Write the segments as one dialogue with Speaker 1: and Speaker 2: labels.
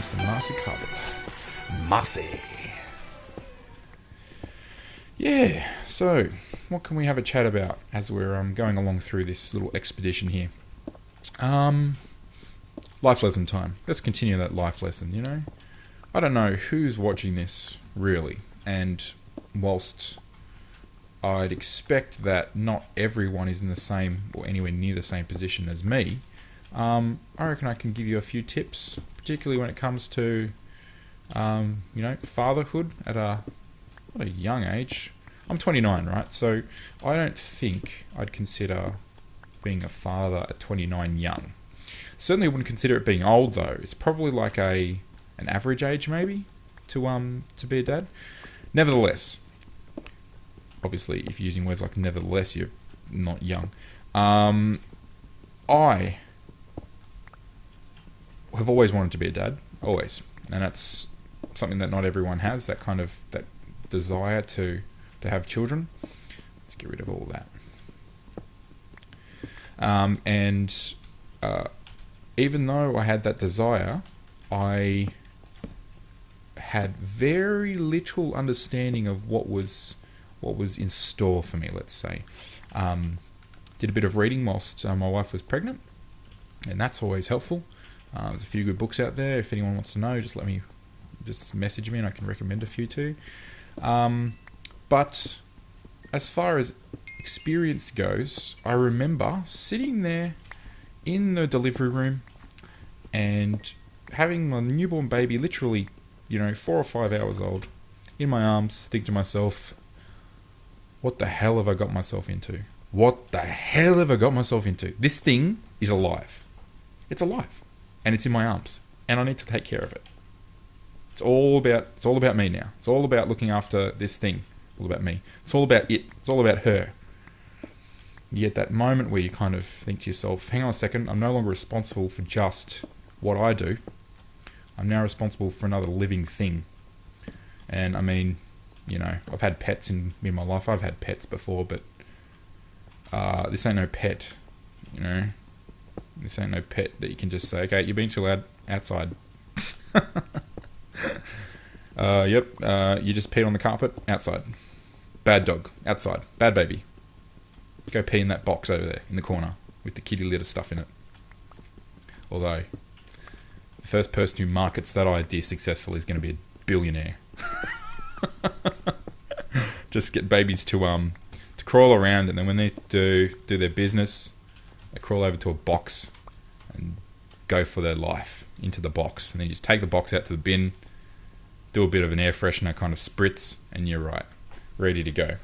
Speaker 1: some Marcy Carpet. Marcy. Yeah, so what can we have a chat about as we're going along through this little expedition here? Life lesson time. Let's continue that life lesson, you know? I don't know who's watching this, really, and whilst I'd expect that not everyone is in the same or anywhere near the same position as me, I reckon I can give you a few tips, particularly when it comes to, fatherhood at a young age. I'm 29, right? So I don't think I'd consider being a father at 29 young. Certainly wouldn't consider it being old, though. It's probably like an average age, maybe, to be a dad. Nevertheless, obviously, if you're using words like nevertheless, you're not young. I have always wanted to be a dad, always, and that's something that not everyone has. That kind of that desire to have children. Let's get rid of all that. Even though I had that desire, I had very little understanding of what was in store for me, let's say. Did a bit of reading whilst my wife was pregnant, and that's always helpful. There's a few good books out there. If anyone wants to know, just message me and I can recommend a few too. But as far as experience goes, I remember sitting there in the delivery room and having my newborn baby, literally, 4 or 5 hours old, in my arms, thinking to myself, what the hell have I got myself into? What the hell have I got myself into? This thing is alive. It's alive. And it's in my arms. And I need to take care of it. It's all about me now. It's all about looking after this thing. It's all about me. It's all about it. It's all about her. You get that moment where you kind of think to yourself, hang on a second, I'm no longer responsible for just what I do. I'm now responsible for another living thing. And I mean, I've had pets in my life. I've had pets before, but this ain't no pet. This ain't no pet that you can just say, okay, you're being too loud, outside. You just peed on the carpet, outside. Bad dog, outside. Bad baby. Go pee in that box over there in the corner with the kitty litter stuff in it. Although, the first person who markets that idea successfully is going to be a billionaire. Just get babies to crawl around, and then when they do their business, they crawl over to a box and go for their life into the box, and then you just take the box out to the bin, do a bit of an air freshener kind of spritz, and you're right, ready to go.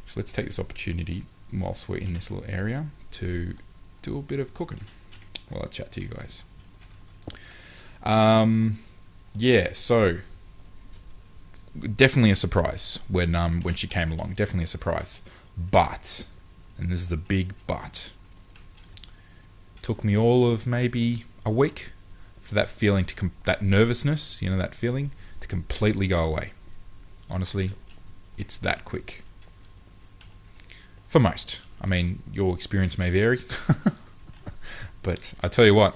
Speaker 1: So let's take this opportunity whilst we're in this little area to do a bit of cooking while I chat to you guys. So definitely a surprise when she came along. Definitely a surprise, but, and this is the big but, took me all of maybe a week for that feeling that nervousness, that feeling to completely go away. Honestly, it's that quick. For most. I mean, your experience may vary, but I tell you what,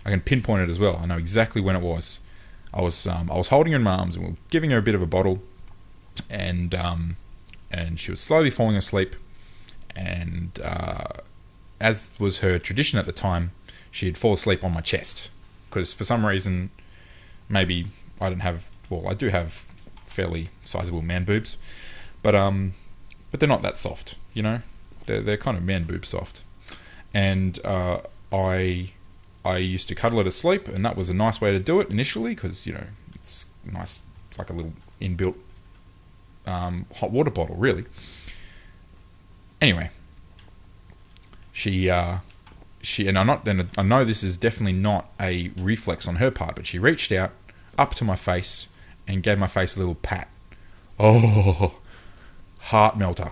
Speaker 1: I can pinpoint it as well. I know exactly when it was. I was holding her in my arms and we were giving her a bit of a bottle, and she was slowly falling asleep, and as was her tradition at the time, she'd fall asleep on my chest, because for some reason, maybe I do have fairly sizable man boobs, but they're not that soft, they're kind of man boob soft, and I used to cuddle her to sleep, and that was a nice way to do it initially, because it's nice. It's like a little inbuilt hot water bottle, really. Anyway, and I know this is definitely not a reflex on her part, but she reached out up to my face and gave my face a little pat. Oh, heart melter.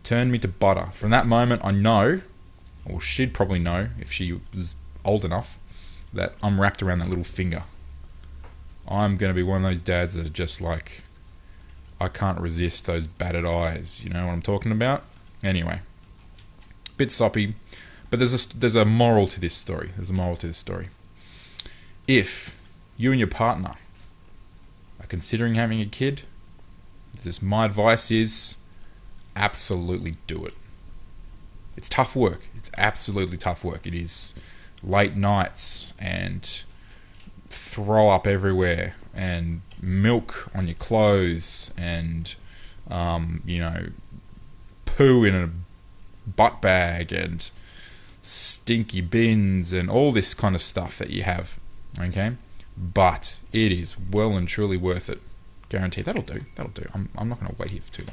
Speaker 1: Turned me to butter. From that moment, I know, or she'd probably know if she was old enough, that I'm wrapped around that little finger. I'm going to be one of those dads that are just like, I can't resist those battered eyes. You know what I'm talking about? Anyway, bit soppy, but there's a moral to this story. if you and your partner are considering having a kid, just my advice is absolutely do it. It's tough work. It's absolutely tough work. It is late nights and throw up everywhere and milk on your clothes and poo in a butt bag and stinky bins and all this kind of stuff that you have. Okay, but it is well and truly worth it. Guarantee. That'll do. I'm not going to wait here for too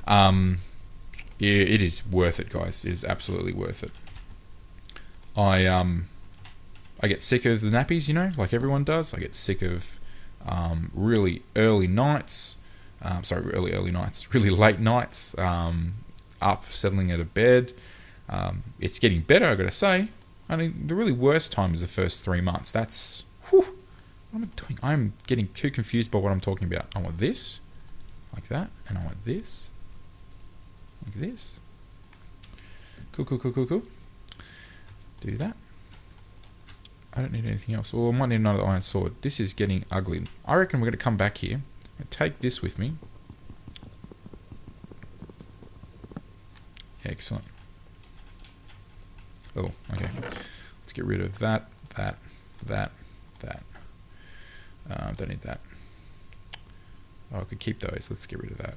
Speaker 1: long. It is worth it, guys. It is absolutely worth it. I get sick of the nappies, like everyone does. I get sick of really early nights. Early nights. Really late nights. Up, settling out of bed. It's getting better, I got to say. I mean, the really worst time is the first 3 months. That's... What am I doing? I'm getting too confused by what I'm talking about. I want this, like that, and I want this, like this. Cool. Do that. I don't need anything else. Or I might need another iron sword. This is getting ugly. I reckon we're going to come back here and take this with me. Excellent. Oh, okay. Let's get rid of that. Don't need that. Oh, I could keep those. Let's get rid of that.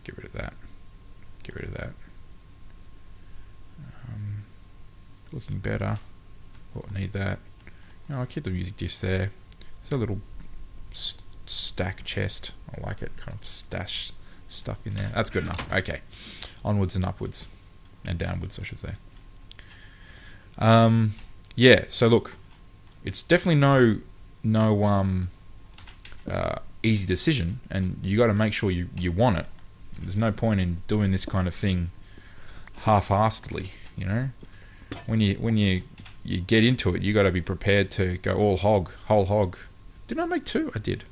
Speaker 1: Get rid of that. Looking better. Oh, I need that. I'll keep the music disc there. There's a little stack chest. I like it. Kind of stash stuff in there. That's good enough. Okay. Onwards and upwards. And downwards, I should say. Yeah, so look. It's definitely no easy decision, and you got to make sure you want it. There's no point in doing this kind of thing half-assedly, When you get into it, you got to be prepared to go whole hog. Did I make 2? I did.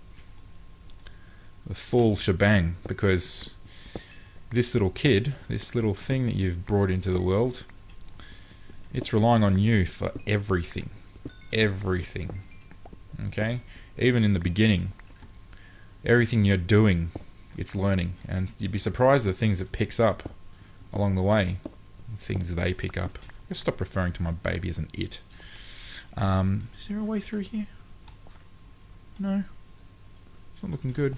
Speaker 1: The full shebang, because this little kid, this little thing that you've brought into the world, it's relying on you for everything. Okay? Even in the beginning, everything you're doing, it's learning. And you'd be surprised at the things it picks up along the way. Things they pick up. I'll stop referring to my baby as an it. Is there a way through here? No. It's not looking good.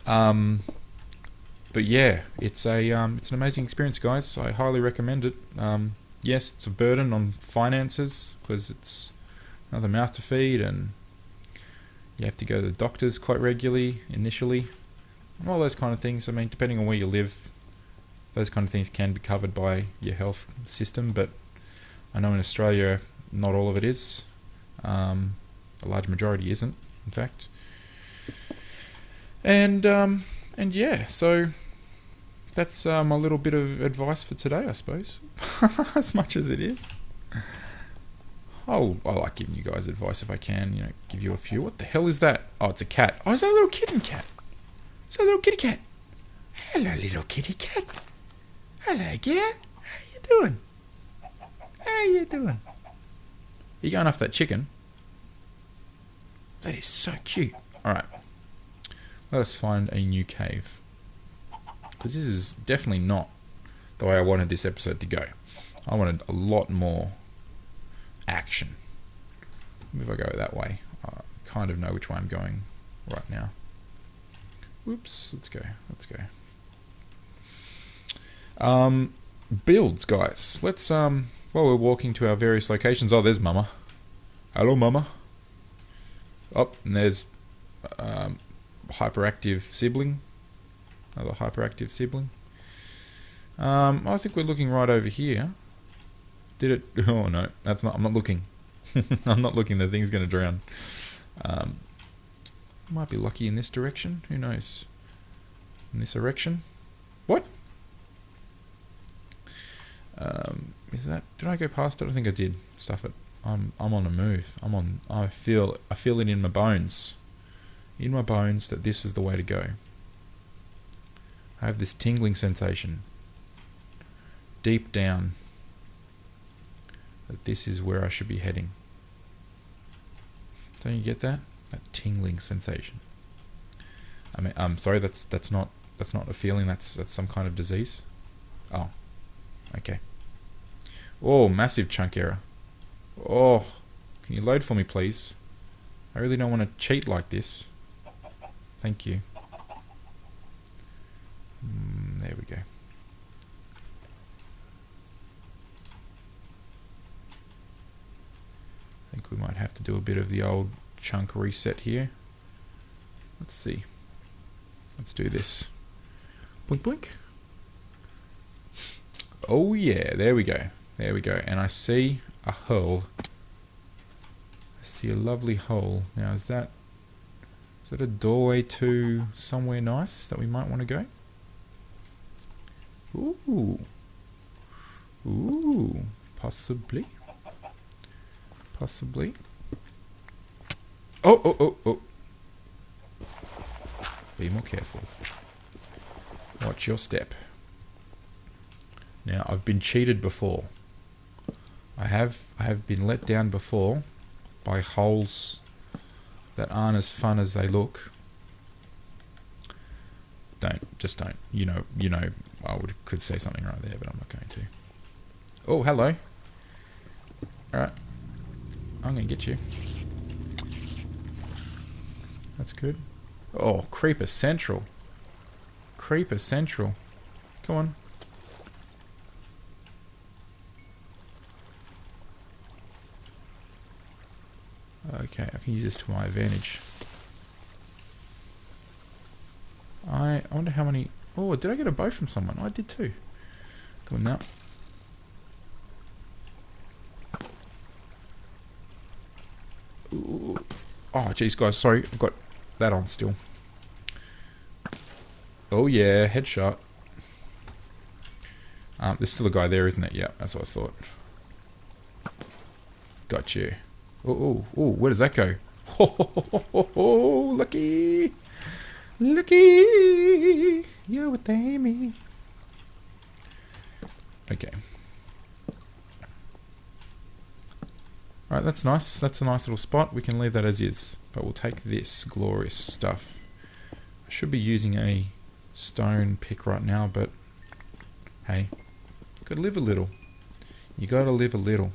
Speaker 1: But yeah, it's an amazing experience, guys. I highly recommend it. Yes, it's a burden on finances because it's another mouth to feed, and you have to go to the doctors quite regularly initially, and all those kind of things. I mean, depending on where you live, those kind of things can be covered by your health system, but I know in Australia not all of it is. A large majority isn't, in fact. And yeah, so that's my little bit of advice for today, I suppose. As much as it is. I like giving you guys advice if I can, give you a few. What the hell is that? Oh, it's a cat. Oh, it's that little kitten cat. It's that little kitty cat. Hello, little kitty cat. Hello, girl. How you doing? You going after that chicken? That is so cute. Alright. Let us find a new cave. Because this is definitely not the way I wanted this episode to go. I wanted a lot more action. If I go that way, I kind of know which way I'm going right now. Whoops, let's go. Builds, guys. Let's, while we're walking to our various locations. Oh, there's Mama. Hello, Mama. Oh, and there's hyperactive sibling. Another hyperactive sibling. I think we're looking right over here. Did it? Oh no, that's not. I'm not looking. I'm not looking. The thing's going to drown. Might be lucky in this direction. Who knows? In this erection. What? Is that? Did I go past it? I think I did. Stuff it. I'm on the move. I feel it in my bones. In my bones that this is the way to go. I have this tingling sensation deep down that this is where I should be heading. Don't you get that? That tingling sensation. I mean, I'm sorry, that's not a feeling. That's some kind of disease. Oh, okay. Oh, massive chunk error. Oh, can you load for me, please? I really don't want to cheat like this. Thank you. There we go. I think we might have to do a bit of the old chunk reset here. Let's see. Let's do this. Boink boink. Oh yeah, there we go. There we go. And I see a hole. I see a lovely hole. Now is that a doorway to somewhere nice that we might want to go? Ooh. Ooh. Possibly. Possibly. Oh, oh, oh, oh. Be more careful. Watch your step. Now, I've been cheated before. I have been let down before by holes that aren't as fun as they look. Just don't. You know, could say something right there, but I'm not going to. Oh, hello. Alright. I'm going to get you. That's good. Oh, Creeper Central. Creeper Central. Come on. Okay, I can use this to my advantage. I wonder how many... Oh, did I get a bow from someone? I did too. Come on now. Ooh. Oh, jeez, guys. Sorry, I've got that on still. Oh, yeah. Headshot. There's still a guy there, isn't it? Yeah, that's what I thought. Got you. Oh, where does that go? Oh, lucky! Lucky! You're with Amy. Okay. Alright, that's nice. That's a nice little spot. We can leave that as is. But we'll take this glorious stuff. I should be using a stone pick right now, but hey, gotta live a little. You gotta live a little.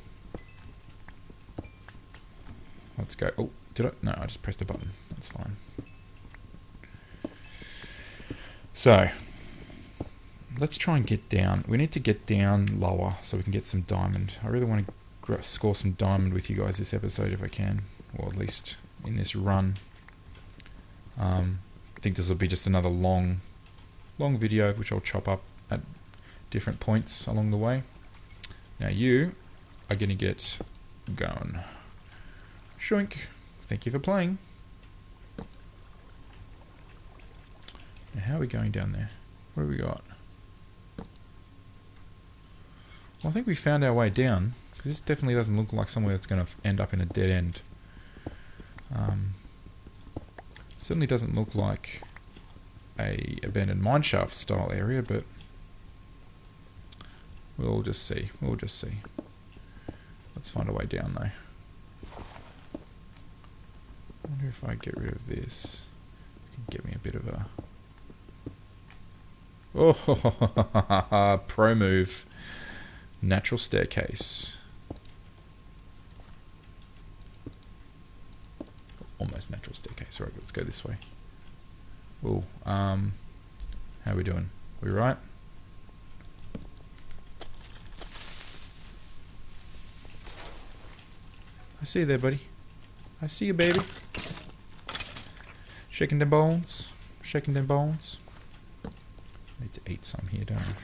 Speaker 1: Let's go. Oh, did I? No, I just pressed the button. That's fine. So, let's try and get down. We need to get down lower so we can get some diamond. I really want to score some diamond with you guys this episode if I can. Or at least in this run. I think this will be just another long video which I'll chop up at different points along the way. Now you are going to get going. Shoink. Thank you for playing. Now how are we going down there? What have we got? Well, I think we found our way down. Because this definitely doesn't look like somewhere that's going to end up in a dead end. Certainly doesn't look like a abandoned mineshaft style area, but we'll just see. We'll just see. Let's find a way down though. I wonder if I get rid of this. It can get me a bit of a... Oh, pro move. Natural staircase. Almost natural staircase. Alright, let's go this way. Oh, how are we doing? We right? I see you there, buddy. I see you, baby. Shaking them bones. Shaking them bones. I need to eat some here, don't I?